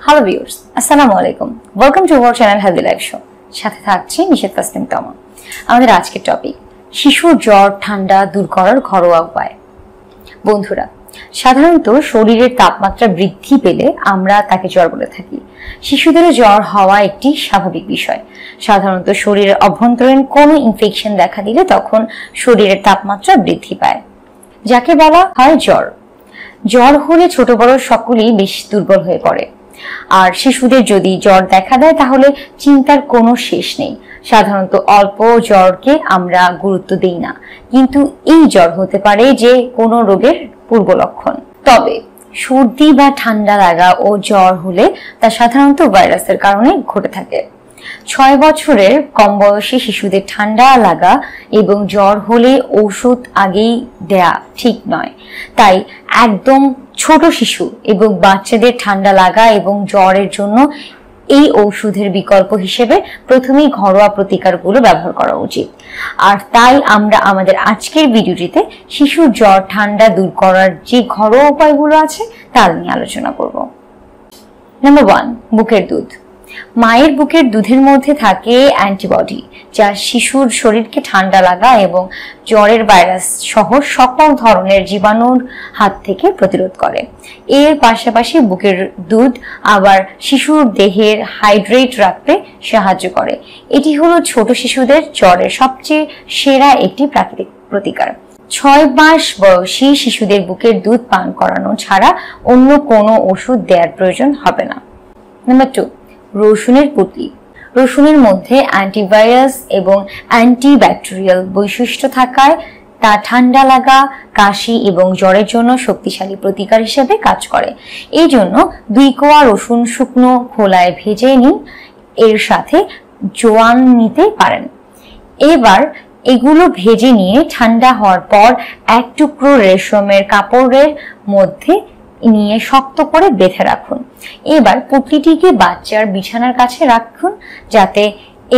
Hello viewers, আসসালামু আলাইকুম। Welcome to our channel healthy life show. সাথে থাকছি নিশাত তাসনিম তমা। আমাদের আজকের টপিক শিশুর জ্বর ঠান্ডা দূর করার ঘরোয়া উপায়। বন্ধুরা, সাধারণত শরীরের তাপমাত্রা বৃদ্ধি পেলে আমরা তাকে জ্বর বলে থাকি। শিশুদের জ্বর হওয়া একটি স্বাভাবিক বিষয়। সাধারণত শরীরের অভ্যন্তরীণ কোনো ইনফেকশন দেখা দিলে তখন শরীরের তাপমাত্রা বৃদ্ধি পায়, যাকে বলা হয় জ্বর। জ্বর হলে ছোট বড় সকলেই বেশ দুর্বল হয়ে পড়ে। আর শিশুদের যদি জ্বর দেখা দেয় তাহলে চিন্তার কোনো শেষ নেই। সাধারণত অল্প জ্বরকে আমরা গুরুত্ব দিই না, কিন্তু এই জ্বর হতে পারে যে কোনো রোগের পূর্ব লক্ষণ। তবে সর্দি বা ঠান্ডা লাগা ও জ্বর হলে তা সাধারণত ভাইরাসের কারণে ঘটে থাকে। 6 বছরের কম বয়সী শিশুদের ঠান্ডা লাগা এবং জ্বর হলে ওষুধ আগেই দেয়া ঠিক নয়। তাই একদম ছোট শিশু এবং বাচ্চাদের ঠান্ডা লাগা এবং জ্বরের জন্য এই ঔষধের বিকল্প হিসেবে প্রথমেই ঘরোয়া প্রতিকারগুলো ব্যবহার করা উচিত। আর তাই আমরা আমাদের আজকের ভিডিওটিতে শিশুর জ্বর ঠান্ডা দূর করার যে ঘরোয়া উপায়গুলো আছে তা নিয়ে আলোচনা করব। নাম্বার 1, বুকের দুধ। মায়ের বুকের দুধের মধ্যে থাকে অ্যান্টিবডি, যা শিশুর শরীরকে ঠান্ডা লাগা এবং জ্বরের ভাইরাস সহ সকল ধরনের জীবাণুর হাত থেকে প্রতিরোধ করে। এর পাশাপাশি বুকের দুধ আবার শিশুর দেহের হাইড্রেট রাখতে সাহায্য করে। এটি হলো ছোট শিশুদের জ্বরের সবচেয়ে সেরা একটি প্রাকৃতিক প্রতিকার। 6 মাস বয়সী শিশুদের বুকের দুধ পান করানো ছাড়া অন্য কোনো ওষুধ দেওয়ার প্রয়োজন হবে না। নাম্বার 2, রসুনের পুঁটলি। রসুনের মধ্যে অ্যান্টিভাইরাস এবং অ্যান্টিব্যাকটেরিয়াল বৈশিষ্ট্য থাকায় তা ঠান্ডা লাগা, কাশি এবং জ্বরের জন্য শক্তিশালী প্রতিকার হিসেবে কাজ করে। এই জন্য 2 কোয়া রসুন শুকনো খোলায় ভেজে নিন, এর সাথে জোয়ান নিতে পারেন। এবার এগুলো ভেজে নিয়ে ঠান্ডা হওয়ার পর 1 টুকরো রেশমের কাপড়ের মধ্যে নিয়ে শক্ত করে বেঁধে রাখুন। এবার পুঁটলিটিকে বাচ্চার বিছানার কাছে রাখুন, যাতে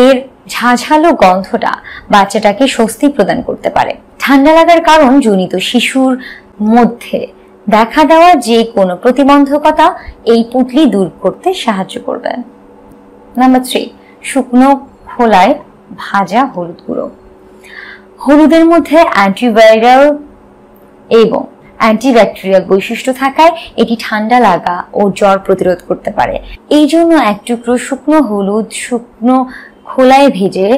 এর ঝাঁঝালো গন্ধটা বাচ্চাটাকে স্বস্তি প্রদান করতে পারে। ঠান্ডা লাগার কারণ জনিত শিশুর মধ্যে দেখা দেওয়া যে কোনো প্রতিবন্ধকতা এই পুঁটলি দূর করতে সাহায্য করবে। নাম্বার 3, শুকনো খোলায় ভাজা হলুদ গুঁড়ো। হলুদের মধ্যে অ্যান্টিভাইরাল এবং অ্যান্টিব্যাকটেরিয়াল বৈশিষ্ট্য থাকায় এটি ঠান্ডা লাগা ও জ্বর প্রতিরোধ করতে পারে। এই জন্য 1 টুকরো শুকনো হলুদ শুকনো খোলায় ভেজে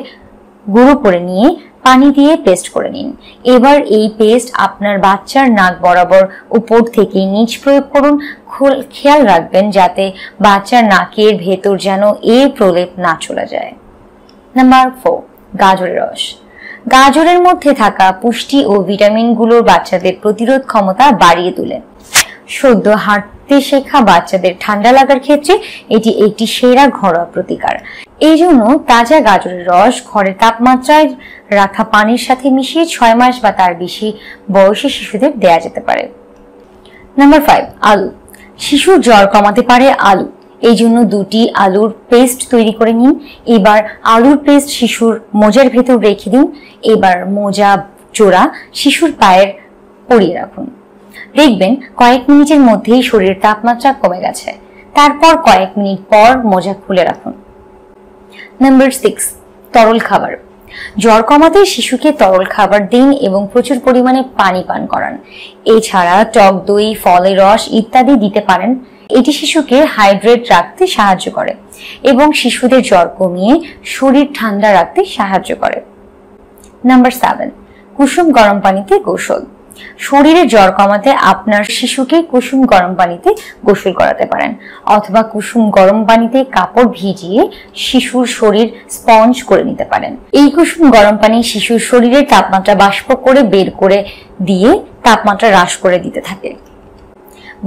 গুঁড়ো করে নিয়ে পানি দিয়ে পেস্ট করে নিন। এবার এই পেস্ট আপনার বাচ্চার নাক বরাবর উপর থেকে নিচ প্রয়োগ করুন। খেয়াল রাখবেন যাতে বাচ্চার নাকের ভেতর যেন এই প্রলেপ না চলে যায়। নাম্বার 4, গাজরের রস। গাজরের মধ্যে থাকা পুষ্টি ও ভিটামিনগুলোর বাচ্চাদের প্রতিরোধ ক্ষমতা বাড়িয়ে তোলে। সদ্য হাঁটতে শেখা বাচ্চাদের ঠান্ডা লাগার ক্ষেত্রে এটি একটি সেরা ঘরোয়া প্রতিকার। এই জন্য তাজা গাজরের রস ঘরের তাপমাত্রায় রাখা পানির সাথে মিশিয়ে 6 মাস বা তার বেশি বয়সী শিশুদের দেয়া যেতে পারে। নাম্বার 5, আলু। শিশুর জ্বর কমাতে পারে আলু। এই জন্য 2টি আলুর পেস্ট তৈরি করে নিন। এবার আলুর পেস্ট শিশুর মোজার ভেতর রেখে দিন। এবার মোজা জোড়া শিশুর পায়ের পরিয়ে রাখুন। দেখবেন কয়েক মিনিটের মধ্যেই শরীরের তাপমাত্রা কমে গেছে। তারপর কয়েক মিনিট পর মোজা খুলে রাখুন। নাম্বার 6, তরল খাবার। জ্বর কমাতে শিশুকে তরল খাবার দিন এবং প্রচুর পরিমাণে পানি পান করান। এছাড়া টক দই, ফলের রস ইত্যাদি দিতে পারেন। এটি শিশুকে হাইড্রেট রাখতে সাহায্য করে এবং শিশুদের জ্বর কমিয়ে শরীর ঠান্ডা রাখতে সাহায্য করে। নাম্বার 7, কুসুম গরম পানিতে গোসল। শরীরে জ্বর কমাতে আপনার শিশুকে কুসুম গরম পানিতে গোসল করাতে পারেন, অথবা কুসুম গরম পানিতে কাপড় ভিজিয়ে শিশুর শরীর স্পঞ্জ করে নিতে পারেন। এই কুসুম গরম পানি শিশুর শরীরের তাপমাত্রা বাষ্প করে বের করে দিয়ে তাপমাত্রা হ্রাস করে দিতে থাকে।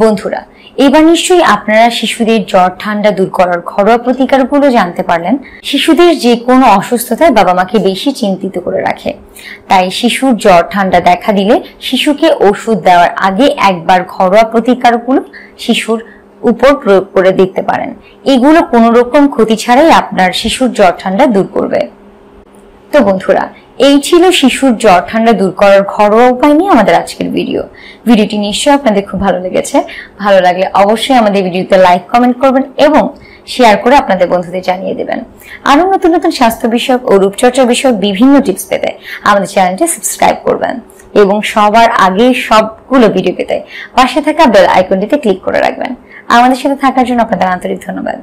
বন্ধুরা, এবার নিশ্চয়ই আপনারা শিশুদের জ্বর ঠান্ডা দূর করার ঘরোয়া প্রতিকারগুলো জানতে পারলেন। শিশুদের যে কোনো অসুস্থতায় বাবা মাকে বেশি চিন্তিত করে রাখে। তাই শিশুর জ্বর ঠান্ডা দেখা দিলে শিশুকে ওষুধ দেওয়ার আগে একবার ঘরোয়া প্রতিকারগুলো শিশুর উপর প্রয়োগ করে দেখতে পারেন। এগুলো কোনো রকম ক্ষতি ছাড়াই আপনার শিশুর জ্বর ঠান্ডা দূর করবে। তো বন্ধুরা, এই ছিল শিশুর জ্বর ঠান্ডা দূর করার ঘরোয়া উপায় নিয়ে আমাদের আজকের ভিডিওটি নিশ্চয়ই আপনাদের খুব ভালো লেগেছে। ভালো লাগলে অবশ্যই আমাদের ভিডিওতে লাইক কমেন্ট করবেন এবং শেয়ার করে আপনাদের বন্ধুদের জানিয়ে দেবেন। আরো নতুন নতুন স্বাস্থ্য বিষয়ক ও রূপচর্চা বিষয়ক বিভিন্ন টিপস পেতে আমাদের চ্যানেলটি সাবস্ক্রাইব করবেন এবং সবার আগে সবগুলো ভিডিও পেতে পাশে থাকা বেল আইকনটিতে ক্লিক করে রাখবেন। আমাদের সাথে থাকার জন্য আপনাদের আন্তরিক ধন্যবাদ।